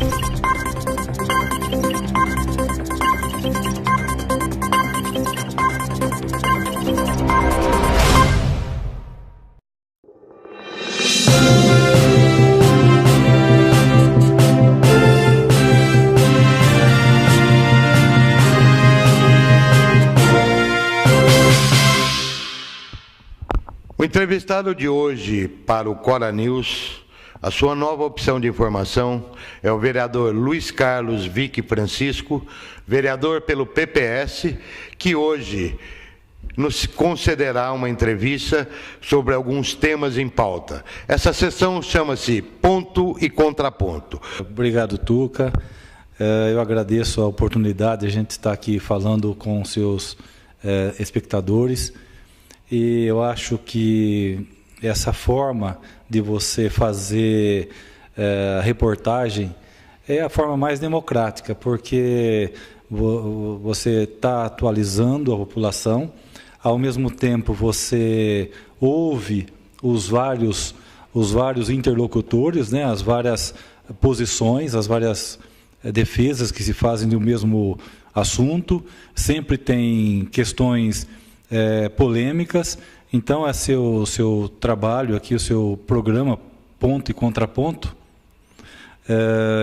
O entrevistado de hoje para o Cora News, a sua nova opção de informação é o vereador Luiz Carlos Vick Francisco, vereador pelo PPS, que hoje nos concederá uma entrevista sobre alguns temas em pauta. Essa sessão chama-se Ponto e Contraponto. Obrigado, Tuca. Eu agradeço a oportunidade de a gente estar aqui falando com seus espectadores. E eu acho que essa forma de você fazer reportagem é a forma mais democrática, porque você está atualizando a população, ao mesmo tempo você ouve os vários interlocutores, né, as várias posições, as várias defesas que se fazem do mesmo assunto, sempre tem questões polêmicas. Então, é seu trabalho aqui, o seu programa Ponto e Contraponto,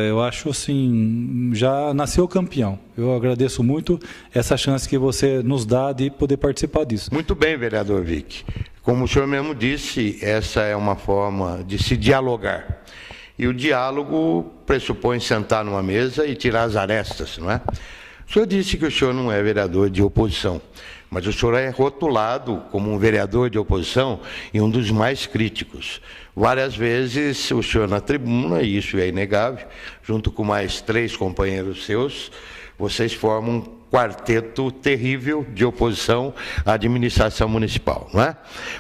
eu acho assim, já nasceu campeão. Eu agradeço muito essa chance que você nos dá de poder participar disso. Muito bem, vereador Vick. Como o senhor mesmo disse, essa é uma forma de se dialogar. E o diálogo pressupõe sentar numa mesa e tirar as arestas, não é? O senhor disse que o senhor não é vereador de oposição, mas o senhor é rotulado como um vereador de oposição e um dos mais críticos. Várias vezes o senhor na tribuna, e isso é inegável, junto com mais 3 companheiros seus, vocês formam um quarteto terrível de oposição à administração municipal, não é?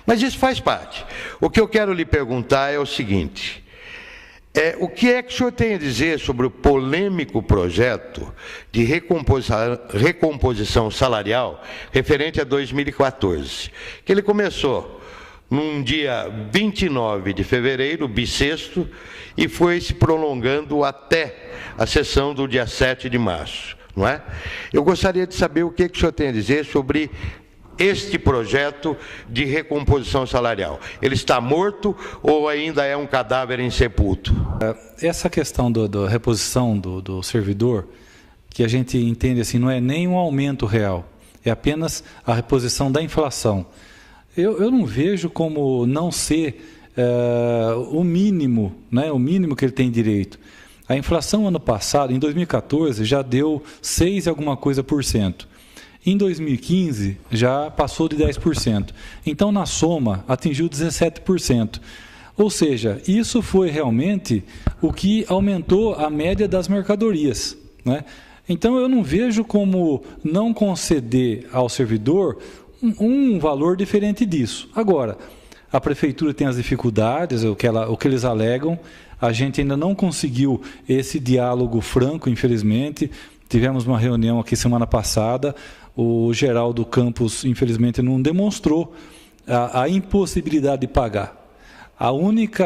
Mas isso faz parte. O que eu quero lhe perguntar é o seguinte: o que é que o senhor tem a dizer sobre o polêmico projeto de recomposição salarial referente a 2014, que ele começou num dia 29 de fevereiro, bissexto, e foi se prolongando até a sessão do dia 7 de março, não é? Eu gostaria de saber o que é que o senhor tem a dizer sobre este projeto de recomposição salarial. Ele está morto ou ainda é um cadáver insepulto? Essa questão da reposição do servidor, que a gente entende assim, não é nem um aumento real, é apenas a reposição da inflação. Eu não vejo como não ser o mínimo, né, o mínimo que ele tem direito. A inflação ano passado, em 2014, já deu 6 e alguma coisa por cento. Em 2015, já passou de 10%. Então, na soma, atingiu 17%. Ou seja, isso foi realmente o que aumentou a média das mercadorias, né? Então, eu não vejo como não conceder ao servidor um valor diferente disso. Agora, a prefeitura tem as dificuldades, o que eles alegam. A gente ainda não conseguiu esse diálogo franco, infelizmente. Tivemos uma reunião aqui semana passada. O Geraldo Campos, infelizmente, não demonstrou a impossibilidade de pagar. A única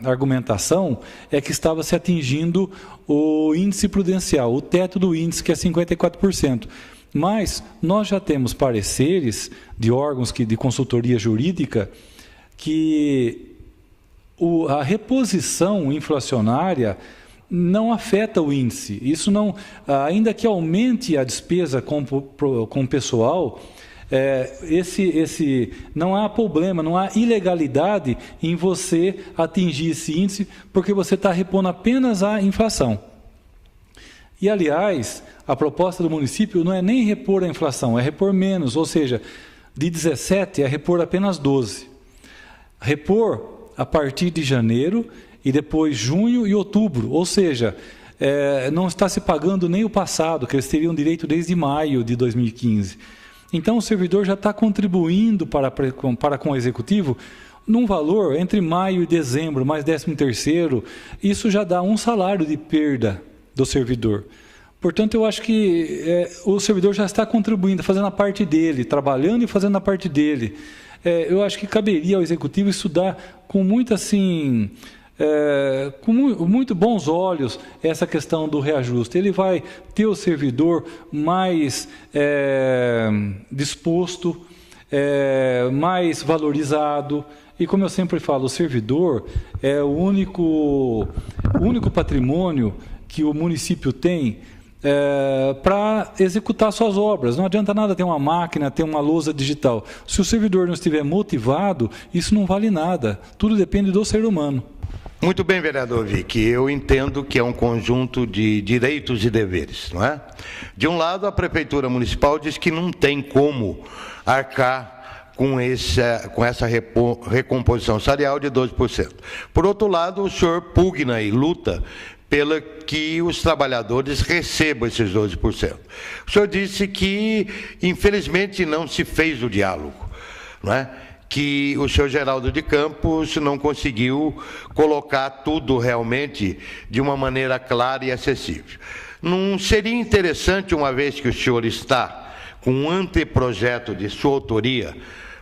argumentação é que estava se atingindo o índice prudencial, o teto do índice, que é 54%. Mas nós já temos pareceres de órgãos de consultoria jurídica que a reposição inflacionária não afeta o índice. Isso não, ainda que aumente a despesa com o pessoal, não há problema, não há ilegalidade em você atingir esse índice, porque você está repondo apenas a inflação. E, aliás, a proposta do município não é nem repor a inflação, é repor menos, ou seja, de 17 é repor apenas 12. Repor a partir de janeiro e depois junho e outubro, ou seja, não está se pagando nem o passado, que eles teriam direito desde maio de 2015. Então, o servidor já está contribuindo para com o executivo num valor entre maio e dezembro, mais 13º, isso já dá um salário de perda do servidor. Portanto, eu acho que o servidor já está contribuindo, fazendo a parte dele, trabalhando e fazendo a parte dele. Eu acho que caberia ao executivo estudar com muita, assim, com muito bons olhos essa questão do reajuste. Ele vai ter o servidor mais disposto, mais valorizado. E como eu sempre falo, o servidor é o único patrimônio que o município tem para executar suas obras. Não adianta nada ter uma máquina, ter uma lousa digital. Se o servidor não estiver motivado, isso não vale nada. Tudo depende do ser humano. Muito bem, vereador Vick. Eu entendo que é um conjunto de direitos e deveres, não é? De um lado, a Prefeitura Municipal diz que não tem como arcar com essa recomposição salarial de 12%. Por outro lado, o senhor pugna e luta pela que os trabalhadores recebam esses 12%. O senhor disse que, infelizmente, não se fez o diálogo, não é? Que o senhor Geraldo de Campos não conseguiu colocar tudo realmente de uma maneira clara e acessível. Não seria interessante, uma vez que o senhor está com um anteprojeto de sua autoria,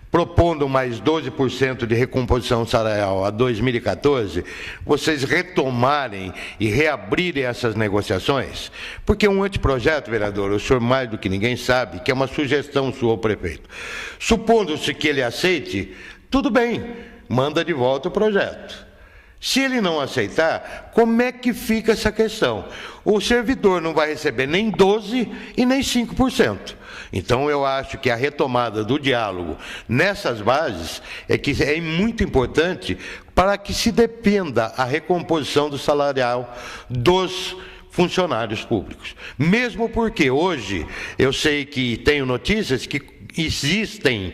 propondo mais 12% de recomposição salarial a 2014, vocês retomarem e reabrirem essas negociações? Porque um anteprojeto, vereador, o senhor mais do que ninguém sabe, que é uma sugestão sua ao prefeito. Supondo-se que ele aceite, tudo bem, manda de volta o projeto. Se ele não aceitar, como é que fica essa questão? O servidor não vai receber nem 12% e nem 5%. Então, eu acho que a retomada do diálogo nessas bases é muito importante para que se dependa a recomposição do salarial dos funcionários públicos. Mesmo porque hoje eu sei que tenho notícias que existem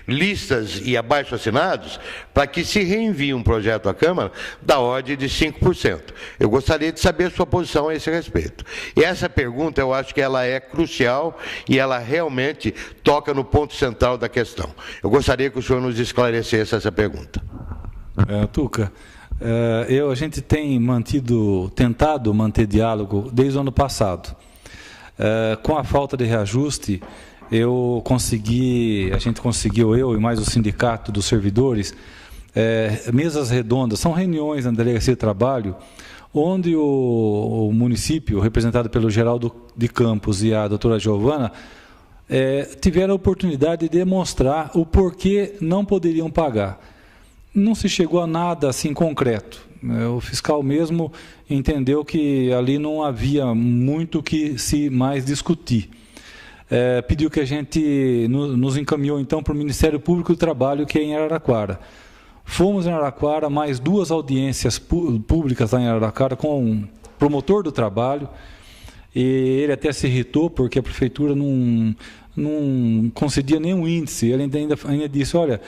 listas e abaixo-assinados para que se reenvie um projeto à Câmara da ordem de 5%. Eu gostaria de saber a sua posição a esse respeito. E essa pergunta, eu acho que ela é crucial e ela realmente toca no ponto central da questão. Eu gostaria que o senhor nos esclarecesse essa pergunta. Tuca, a gente tem tentado manter diálogo desde o ano passado. Com a falta de reajuste, a gente conseguiu, eu e mais o sindicato dos servidores, mesas redondas, são reuniões na Delegacia de Trabalho, onde o município, representado pelo Geraldo de Campos e a doutora Giovana, tiveram a oportunidade de demonstrar o porquê não poderiam pagar. Não se chegou a nada assim concreto. O fiscal mesmo entendeu que ali não havia muito que se mais discutir. Pediu que a gente nos encaminhou então para o Ministério Público do Trabalho, que é em Araraquara. Fomos em Araraquara, mais 2 audiências públicas lá em Araraquara com o promotor do trabalho, e ele até se irritou porque a prefeitura não concedia nenhum índice. Ele ainda disse, olha,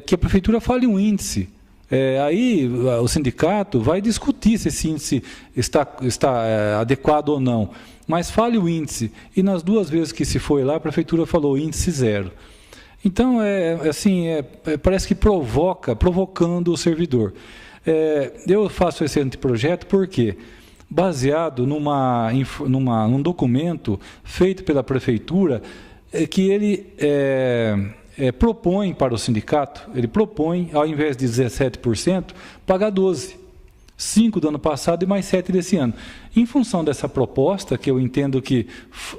que a prefeitura fale um índice. Aí o sindicato vai discutir se esse índice está adequado ou não, mas fale o índice. E nas 2 vezes que se foi lá, a prefeitura falou índice 0. Então, parece que provocando o servidor. Eu faço esse anteprojeto porque, baseado num documento feito pela prefeitura, que ele propõe para o sindicato, ele propõe, ao invés de 17%, pagar 12%. 5% do ano passado e mais 7% desse ano. Em função dessa proposta, que eu entendo que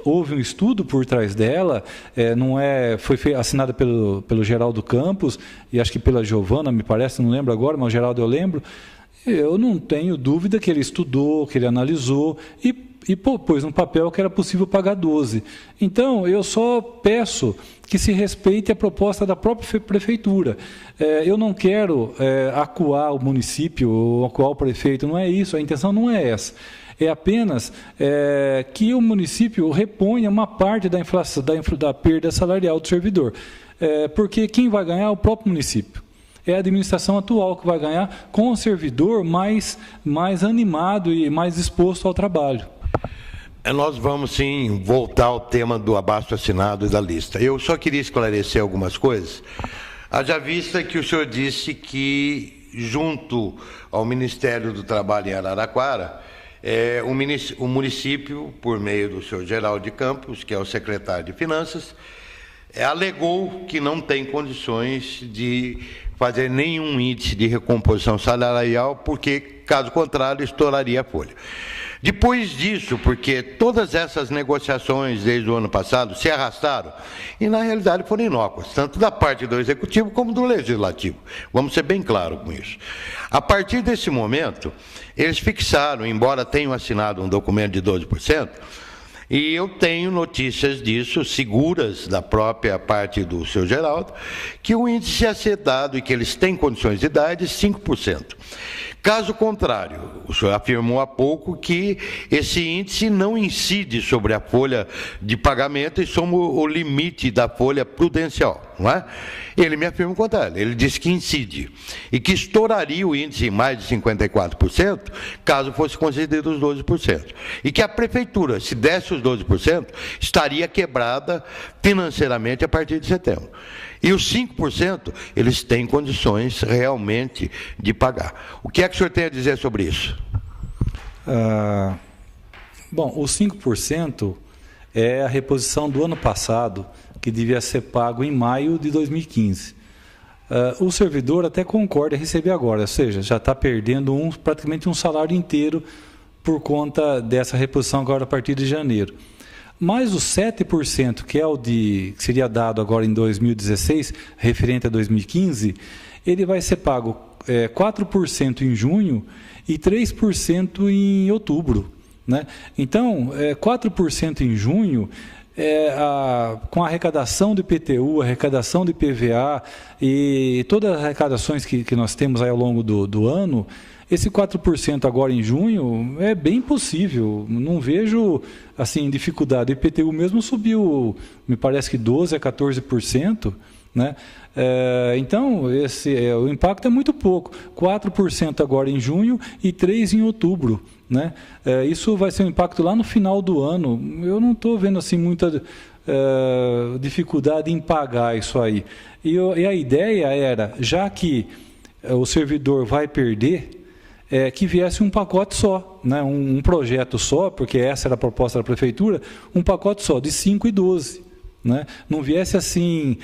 houve um estudo por trás dela, foi assinada pelo Geraldo Campos e acho que pela Giovana, me parece, não lembro agora, mas o Geraldo eu lembro. Eu não tenho dúvida que ele estudou, que ele analisou e pôs no papel que era possível pagar 12%. Então, eu só peço que se respeite a proposta da própria prefeitura. Eu não quero acuar o município ou acuar o prefeito, não é isso, a intenção não é essa. É apenas que o município reponha uma parte da inflação, da perda salarial do servidor. Porque quem vai ganhar é o próprio município. É a administração atual que vai ganhar, com o servidor mais animado e mais disposto ao trabalho. Nós vamos, sim, voltar ao tema do abaixo-assinado e da lista. Eu só queria esclarecer algumas coisas. Haja vista que o senhor disse que, junto ao Ministério do Trabalho em Araraquara, o município, por meio do senhor Geraldo de Campos, que é o secretário de Finanças, alegou que não tem condições de fazer nenhum índice de recomposição salarial, porque, caso contrário, estouraria a folha. Depois disso, porque todas essas negociações desde o ano passado se arrastaram e, na realidade, foram inócuas, tanto da parte do Executivo como do Legislativo. Vamos ser bem claros com isso. A partir desse momento, eles fixaram, embora tenham assinado um documento de 12%, e eu tenho notícias disso, seguras da própria parte do seu Geraldo, que o índice a ser dado e que eles têm condições de dar é de 5%. Caso contrário, o senhor afirmou há pouco que esse índice não incide sobre a folha de pagamento e sobre o limite da folha prudencial, não é? Ele me afirma o contrário, ele disse que incide e que estouraria o índice em mais de 54% caso fosse concedido os 12%. E que a prefeitura, se desse os 12%, estaria quebrada financeiramente a partir de setembro. E os 5%, eles têm condições realmente de pagar. O que é que o senhor tem a dizer sobre isso? Bom, os 5% é a reposição do ano passado, que devia ser pago em maio de 2015. O servidor até concorda em receber agora, ou seja, já está perdendo praticamente um salário inteiro por conta dessa reposição agora a partir de janeiro. Mas os 7%, que é o que seria dado agora em 2016, referente a 2015, ele vai ser pago 4% em junho e 3% em outubro, né? Então, 4% em junho, com a arrecadação do IPTU, arrecadação do IPVA e todas as arrecadações que nós temos aí ao longo do ano, esse 4% agora em junho é bem possível, não vejo assim, dificuldade. O IPTU mesmo subiu, me parece que 12% a 14%, né? Então, o impacto é muito pouco, 4% agora em junho e 3% em outubro, né? Isso vai ser um impacto lá no final do ano. Eu não estou vendo assim, muita dificuldade em pagar isso aí. E a ideia era, já que o servidor vai perder, que viesse um pacote só, né? Um projeto só, porque essa era a proposta da prefeitura, um pacote só, de 5 e 12. Né? Não viesse assim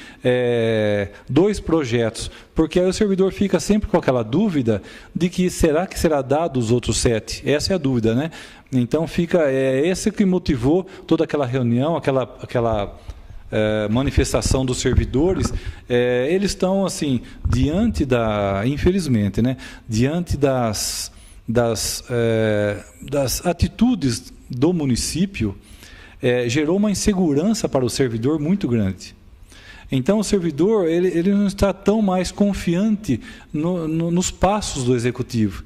2 projetos, porque aí o servidor fica sempre com aquela dúvida de que será dado os outros 7? Essa é a dúvida, né? Então fica, esse que motivou toda aquela reunião, aquela manifestação dos servidores. Eles estão assim, infelizmente, né, diante das atitudes do município, gerou uma insegurança para o servidor muito grande. Então o servidor ele não está tão mais confiante nos passos do executivo.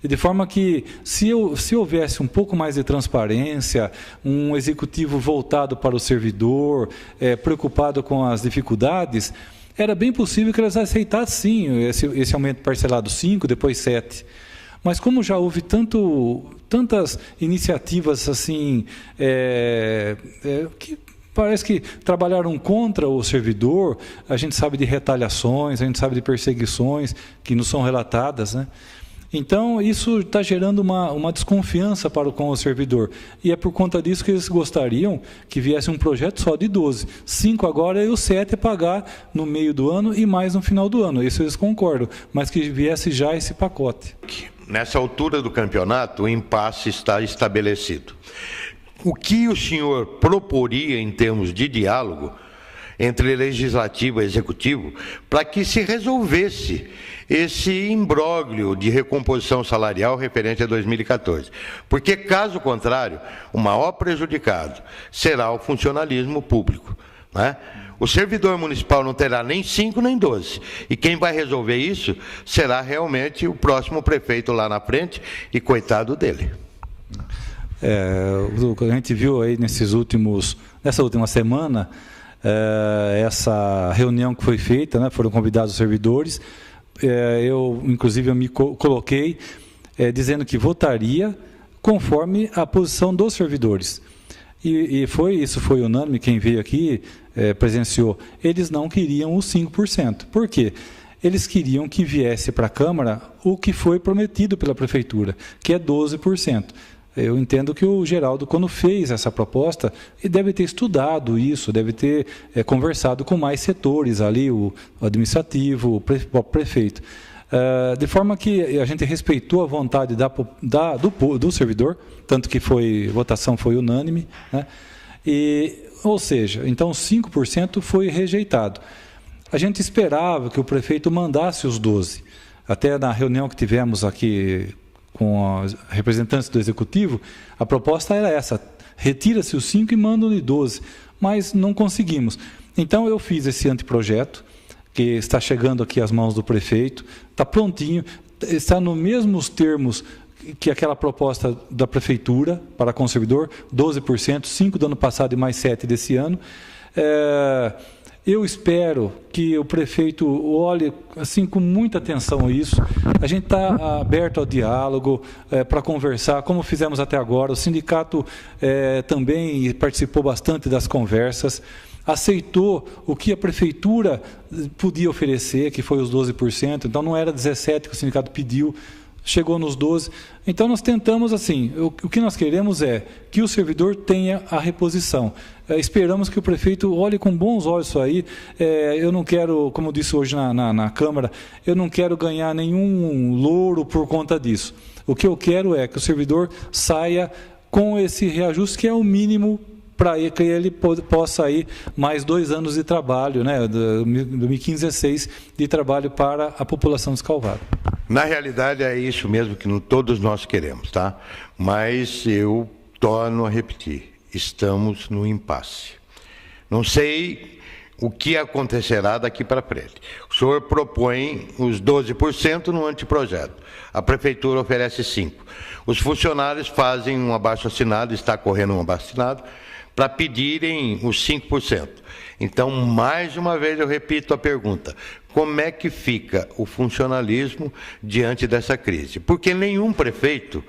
De forma que, se houvesse um pouco mais de transparência, um executivo voltado para o servidor, preocupado com as dificuldades, era bem possível que eles aceitassem sim esse aumento parcelado 5%, depois 7%. Mas como já houve tantas iniciativas assim, que parece que trabalharam contra o servidor, a gente sabe de retaliações, a gente sabe de perseguições que não são relatadas, né? Então, isso está gerando uma desconfiança com o servidor. E é por conta disso que eles gostariam que viesse um projeto só de 12. 5 agora e o 7 pagar no meio do ano e mais no final do ano. Isso eles concordam, mas que viesse já esse pacote. Nessa altura do campeonato, o impasse está estabelecido. O que o senhor proporia em termos de diálogo entre legislativo e executivo para que se resolvesse esse imbróglio de recomposição salarial referente a 2014? Porque, caso contrário, o maior prejudicado será o funcionalismo público, né? O servidor municipal não terá nem 5 nem 12. E quem vai resolver isso será realmente o próximo prefeito lá na frente, e coitado dele. O que a gente viu aí nessa última semana, essa reunião que foi feita, né, foram convidados os servidores, inclusive eu me coloquei dizendo que votaria conforme a posição dos servidores. Isso foi unânime, quem veio aqui presenciou. Eles não queriam os 5%. Por quê? Eles queriam que viesse para a Câmara o que foi prometido pela Prefeitura, que é 12%. Eu entendo que o Geraldo, quando fez essa proposta, ele deve ter estudado isso, deve ter conversado com mais setores ali, o administrativo, o prefeito. De forma que a gente respeitou a vontade do servidor, tanto que a votação foi unânime, né? Ou seja, então 5% foi rejeitado. A gente esperava que o prefeito mandasse os 12%. Até na reunião que tivemos aqui com os representantes do Executivo, a proposta era essa: retira-se os 5% e mandam-lhe 12%, mas não conseguimos. Então eu fiz esse anteprojeto, que está chegando aqui às mãos do prefeito, está prontinho, está nos mesmos termos que aquela proposta da prefeitura para com o servidor, 12%, 5% do ano passado e mais 7% desse ano. Eu espero que o prefeito olhe assim, com muita atenção a isso. A gente está aberto ao diálogo, para conversar, como fizemos até agora. O sindicato também participou bastante das conversas, aceitou o que a prefeitura podia oferecer, que foi os 12%, então não era 17% que o sindicato pediu, chegou nos 12%. Então nós tentamos assim, o que nós queremos é que o servidor tenha a reposição. Esperamos que o prefeito olhe com bons olhos isso aí. Eu não quero, como eu disse hoje na Câmara, eu não quero ganhar nenhum louro por conta disso. O que eu quero é que o servidor saia com esse reajuste, que é o mínimo para que ele possa ir mais 2 anos de trabalho, né, 2015 a 2016, de trabalho para a população de Escalvado. Na realidade, é isso mesmo que todos nós queremos, tá? Mas eu torno a repetir, estamos no impasse. Não sei o que acontecerá daqui para frente. O senhor propõe os 12% no anteprojeto. A prefeitura oferece 5%. Os funcionários fazem um abaixo-assinado, está correndo um abaixo-assinado, para pedirem os 5%. Então, mais uma vez, eu repito a pergunta: como é que fica o funcionalismo diante dessa crise? Porque nenhum prefeito,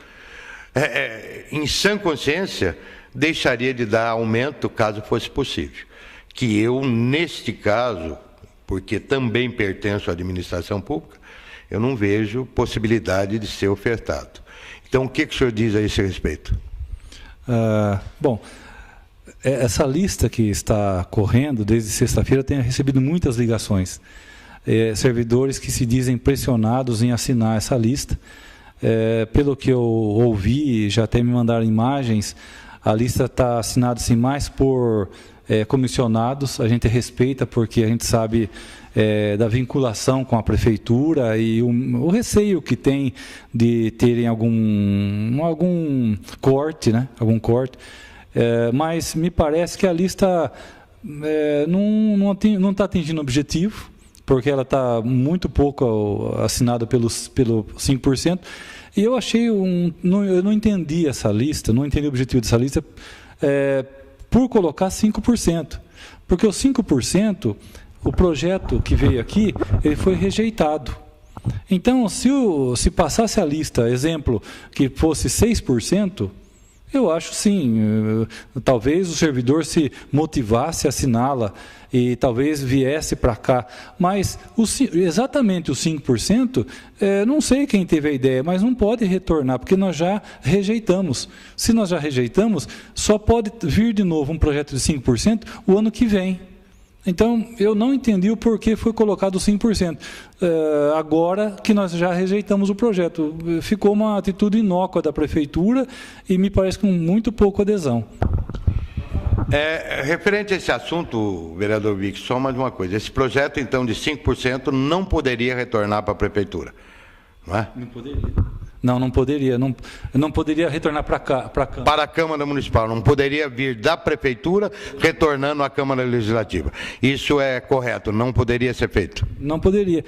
em sã consciência, deixaria de dar aumento caso fosse possível. Que eu, neste caso, porque também pertenço à administração pública, eu não vejo possibilidade de ser ofertado. Então, o que o senhor diz a esse respeito? Bom, essa lista que está correndo desde sexta-feira tem recebido muitas ligações. Servidores que se dizem pressionados em assinar essa lista. Pelo que eu ouvi, já até me mandaram imagens, a lista está assinada assim, mais por comissionados. A gente respeita porque a gente sabe da vinculação com a prefeitura e o receio que tem de terem algum corte, né? Algum corte. Mas me parece que a lista não está atingindo o objetivo, porque ela está muito pouco assinada pelo 5%. E eu achei, eu não entendi essa lista, não entendi o objetivo dessa lista, por colocar 5%. Porque o 5%, o projeto que veio aqui, ele foi rejeitado. Então, se passasse a lista, exemplo, que fosse 6%, eu acho sim, talvez o servidor se motivasse a assiná-la e talvez viesse para cá, mas exatamente os 5%, não sei quem teve a ideia, mas não pode retornar, porque nós já rejeitamos. Se nós já rejeitamos, só pode vir de novo um projeto de 5% o ano que vem. Então, eu não entendi o porquê foi colocado 5%. Agora que nós já rejeitamos o projeto, ficou uma atitude inócua da prefeitura e me parece com muito pouco adesão. Referente a esse assunto, vereador Vick, só mais uma coisa. Esse projeto, então, de 5% não poderia retornar para a prefeitura, não é? Não poderia. Não poderia. Não poderia retornar para cá, para a Câmara. Para a Câmara Municipal. Não poderia vir da Prefeitura retornando à Câmara Legislativa. Isso é correto, não poderia ser feito? Não poderia.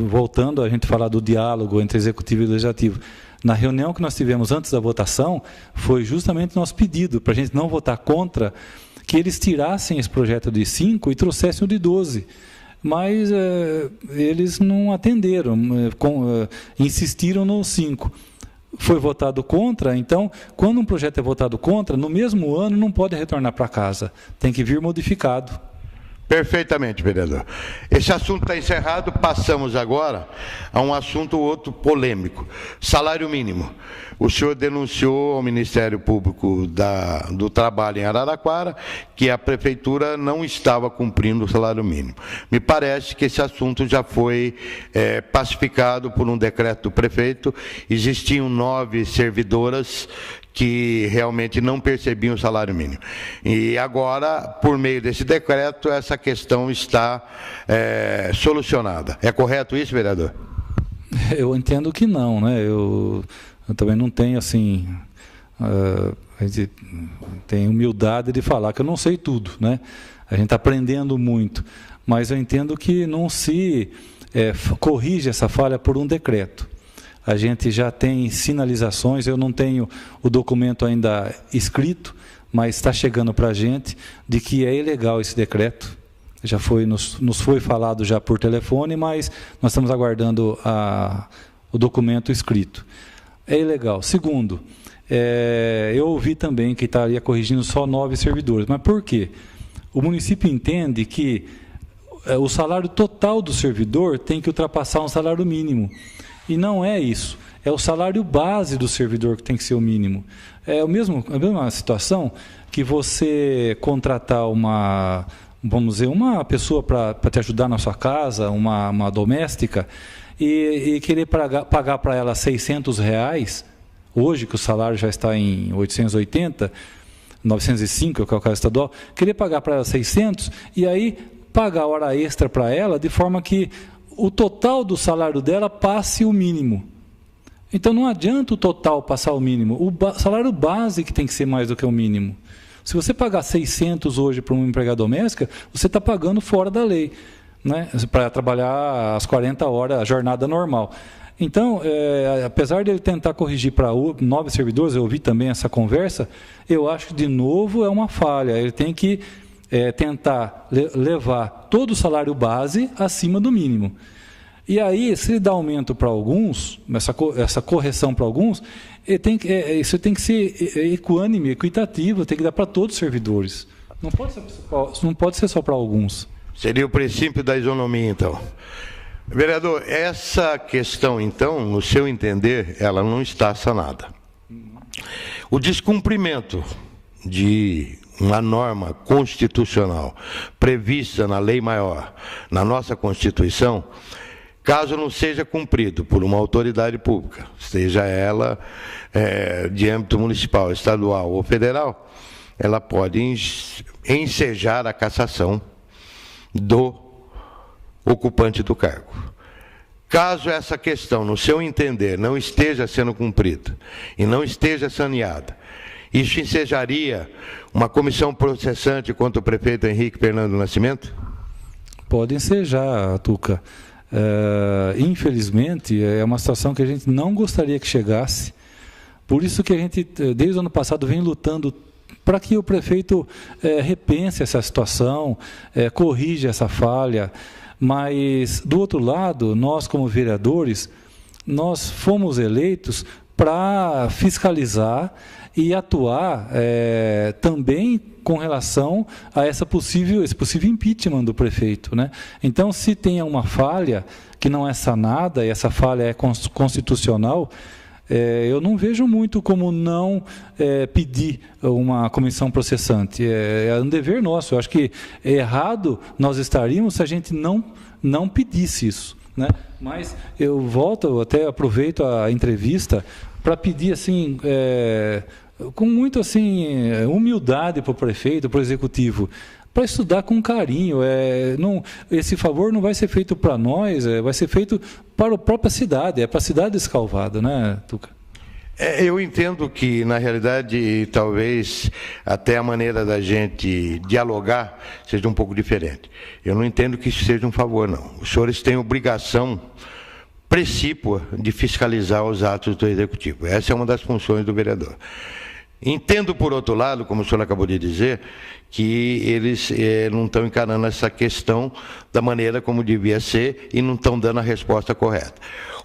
Voltando a gente falar do diálogo entre Executivo e Legislativo. Na reunião que nós tivemos antes da votação, foi justamente nosso pedido, para a gente não votar contra, que eles tirassem esse projeto de 5% e trouxessem o de 12%. Mas eles não atenderam, insistiram no 5%. Foi votado contra, então, quando um projeto é votado contra, no mesmo ano não pode retornar para casa, tem que vir modificado. Perfeitamente, vereador. Esse assunto está encerrado. Passamos agora a um assunto outro polêmico: salário mínimo. O senhor denunciou ao Ministério Público do Trabalho em Araraquara que a Prefeitura não estava cumprindo o salário mínimo. Me parece que esse assunto já foi pacificado por um decreto do prefeito. Existiam 9 servidoras que realmente não percebiam o salário mínimo. E agora, por meio desse decreto, essa questão está solucionada. É correto isso, vereador? Eu entendo que não, né? Eu também não tenho, assim, a gente tem humildade de falar que eu não sei tudo, né? A gente está aprendendo muito, mas eu entendo que não se corrige essa falha por um decreto. A gente já tem sinalizações, eu não tenho o documento ainda escrito, mas está chegando para a gente de que é ilegal esse decreto. Já foi, nos foi falado já por telefone, mas nós estamos aguardando o documento escrito. É ilegal. Segundo, eu ouvi também que estaria corrigindo só 9 servidores. Mas por quê? O município entende que o salário total do servidor tem que ultrapassar um salário mínimo. E não é isso. É o salário base do servidor que tem que ser o mínimo. É a mesma situação que você contratar uma pessoa para te ajudar na sua casa, uma doméstica, e querer pagar para ela R$600, hoje que o salário já está em 880, 905, que é o caso estadual, querer pagar para ela 600 e aí pagar hora extra para ela de forma que o total do salário dela passe o mínimo. Então não adianta o total passar o mínimo, o salário base que tem que ser mais do que o mínimo. Se você pagar 600 hoje para uma empregada doméstica, você está pagando fora da lei, né? Para trabalhar as 40 horas, a jornada normal. Então, apesar de ele tentar corrigir para 9 servidores, eu ouvi também essa conversa, eu acho que, de novo, é uma falha. Ele tem que tentar levar todo o salário base acima do mínimo. E aí, se ele dá aumento para alguns, essa correção para alguns, isso tem que ser equânime, equitativo, tem que dar para todos os servidores. Não pode ser só para alguns. Seria o princípio da isonomia, então. Vereador, essa questão, então, no seu entender, ela não está sanada. O descumprimento de uma norma constitucional prevista na Lei Maior, na nossa Constituição, caso não seja cumprido por uma autoridade pública, seja ela de âmbito municipal, estadual ou federal, ela pode ensejar a cassação do ocupante do cargo. Caso essa questão, no seu entender, não esteja sendo cumprida e não esteja saneada, isso ensejaria uma comissão processante contra o prefeito Henrique Fernando Nascimento? Pode ensejar, Tuca. Infelizmente, é uma situação que a gente não gostaria que chegasse. Por isso que a gente, desde o ano passado, vem lutando para que o prefeito repense essa situação, corrija essa falha. Mas, do outro lado, nós, como vereadores, nós fomos eleitos para fiscalizar e atuar também com relação a esse possível impeachment do prefeito, né? Então, se tem uma falha que não é sanada, e essa falha é constitucional, eu não vejo muito como não pedir uma comissão processante. É um dever nosso. Eu acho que errado nós estaríamos se a gente não pedisse isso, né? Mas eu até aproveito a entrevista para pedir assim, com muito assim, humildade para o prefeito, para o executivo, para estudar com carinho. Esse favor não vai ser feito para nós, vai ser feito para a própria cidade, para a cidade de Escalvado, né, Tuca? Eu entendo que, na realidade, talvez até a maneira da gente dialogar seja um pouco diferente. Eu não entendo que isso seja um favor, não. Os senhores têm obrigação precípua de fiscalizar os atos do Executivo. Essa é uma das funções do vereador. Entendo, por outro lado, como o senhor acabou de dizer, que eles não estão encarando essa questão da maneira como devia ser e não estão dando a resposta correta.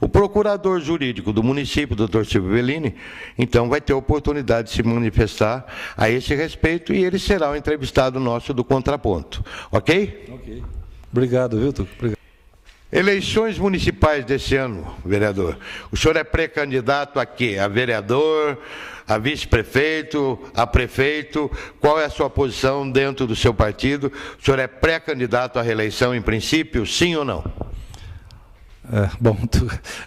O procurador jurídico do município, doutor Silvio Bellini, então vai ter a oportunidade de se manifestar a esse respeito e ele será o entrevistado nosso do Contraponto. Ok? Ok. Obrigado, viu, Tuca? Obrigado. Eleições municipais desse ano, vereador. O senhor é pré-candidato a quê? A vereador, a vice-prefeito, a prefeito? Qual é a sua posição dentro do seu partido? O senhor é pré-candidato à reeleição, em princípio, sim ou não? Bom,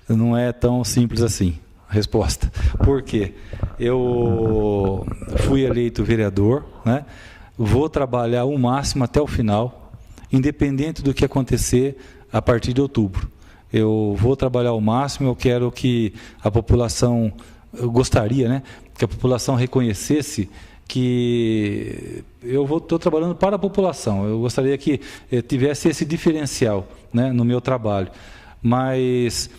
não é tão simples assim a resposta. Por quê? Eu fui eleito vereador, né? Vou trabalhar o máximo até o final, independente do que acontecer a partir de outubro. Eu vou trabalhar ao máximo, eu quero que a população, eu gostaria, né, que a população reconhecesse que eu estou trabalhando para a população. Eu gostaria que tivesse esse diferencial, né, no meu trabalho. Mas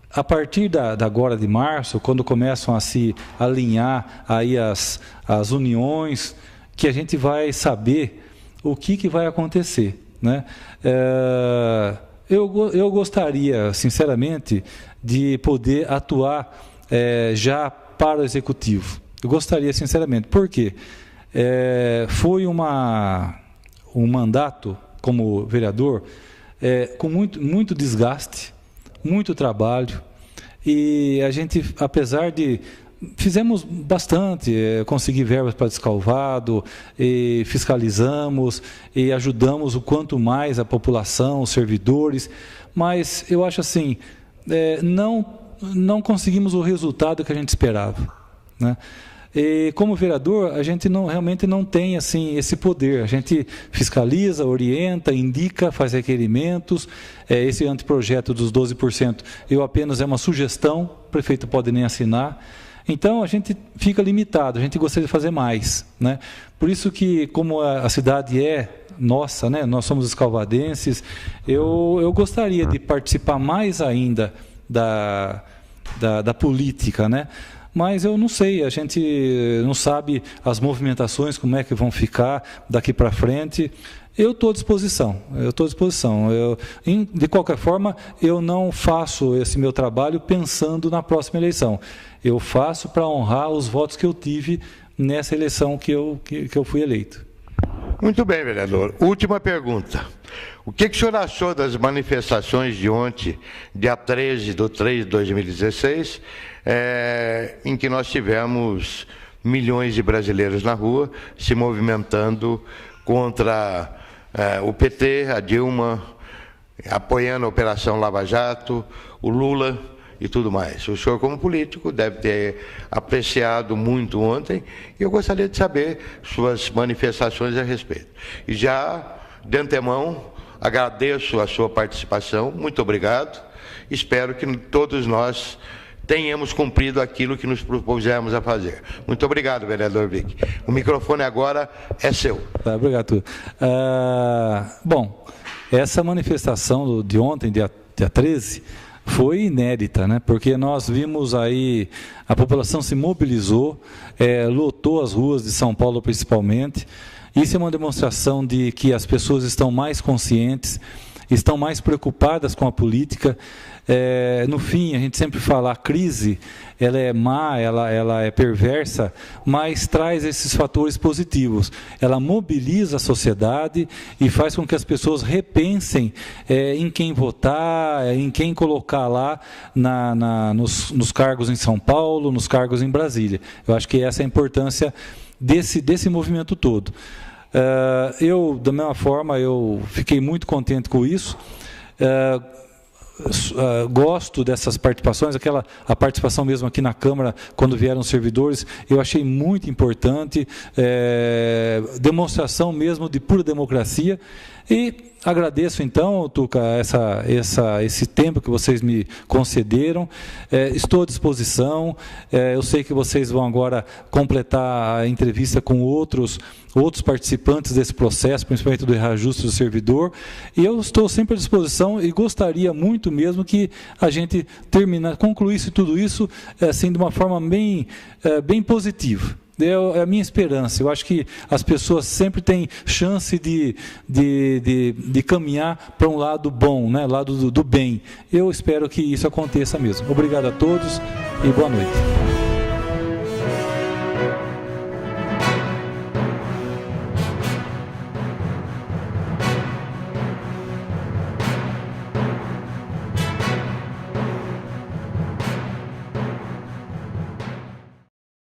a partir agora de março, quando começam a se alinhar aí as uniões, que a gente vai saber o que vai acontecer, né? Eu gostaria, sinceramente, de poder atuar já para o Executivo. Eu gostaria, sinceramente. Por quê? Foi um mandato como vereador com muito desgaste, muito trabalho, e a gente, apesar de... Fizemos bastante, consegui verbas para descalvado, e fiscalizamos e ajudamos o quanto mais a população, os servidores, mas eu acho assim, não conseguimos o resultado que a gente esperava, né? E como vereador, a gente realmente não tem assim, esse poder. A gente fiscaliza, orienta, indica, faz requerimentos. Esse anteprojeto dos 12%, eu apenas é uma sugestão, o prefeito pode nem assinar. Então, a gente fica limitado, a gente gostaria de fazer mais, né? Por isso que, como a cidade é nossa, né? Nós somos escalvadenses, eu gostaria de participar mais ainda da política, né? Mas eu não sei, a gente não sabe as movimentações, como é que vão ficar daqui para frente. Eu estou à disposição, de qualquer forma, eu não faço esse meu trabalho pensando na próxima eleição. Eu faço para honrar os votos que eu tive nessa eleição que eu fui eleito. Muito bem, vereador. Última pergunta. O que o senhor achou das manifestações de ontem, dia 13/3/2016, em que nós tivemos milhões de brasileiros na rua se movimentando contra o PT, a Dilma, apoiando a Operação Lava Jato, o Lula e tudo mais? O senhor, como político, deve ter apreciado muito ontem e eu gostaria de saber suas manifestações a respeito. E já, de antemão, agradeço a sua participação, muito obrigado. Espero que todos nós tenhamos cumprido aquilo que nos propusemos a fazer. Muito obrigado, vereador Vic. O microfone agora é seu. Tá, obrigado, Tuca. Bom, essa manifestação de ontem, dia 13, foi inédita, né? Porque nós vimos aí, a população se mobilizou, lotou as ruas de São Paulo principalmente. Isso é uma demonstração de que as pessoas estão mais conscientes, estão mais preocupadas com a política. No fim, a gente sempre fala, a crise, ela é má, ela é perversa, mas traz esses fatores positivos. Ela mobiliza a sociedade e faz com que as pessoas repensem em quem votar, em quem colocar lá nos cargos em São Paulo, nos cargos em Brasília. Eu acho que essa é a importância desse movimento todo. Eu, da mesma forma, eu fiquei muito contente com isso. Gosto dessas participações, a participação mesmo aqui na Câmara, quando vieram os servidores, eu achei muito importante, demonstração mesmo de pura democracia. E agradeço então, Tuca, esse tempo que vocês me concederam. Estou à disposição. Eu sei que vocês vão agora completar a entrevista com outros participantes desse processo, principalmente do reajuste do servidor. E eu estou sempre à disposição e gostaria muito mesmo que a gente concluísse tudo isso assim, de uma forma bem positiva. É a minha esperança. Eu acho que as pessoas sempre têm chance de caminhar para um lado bom, né? Lado do bem. Eu espero que isso aconteça mesmo. Obrigado a todos e boa noite.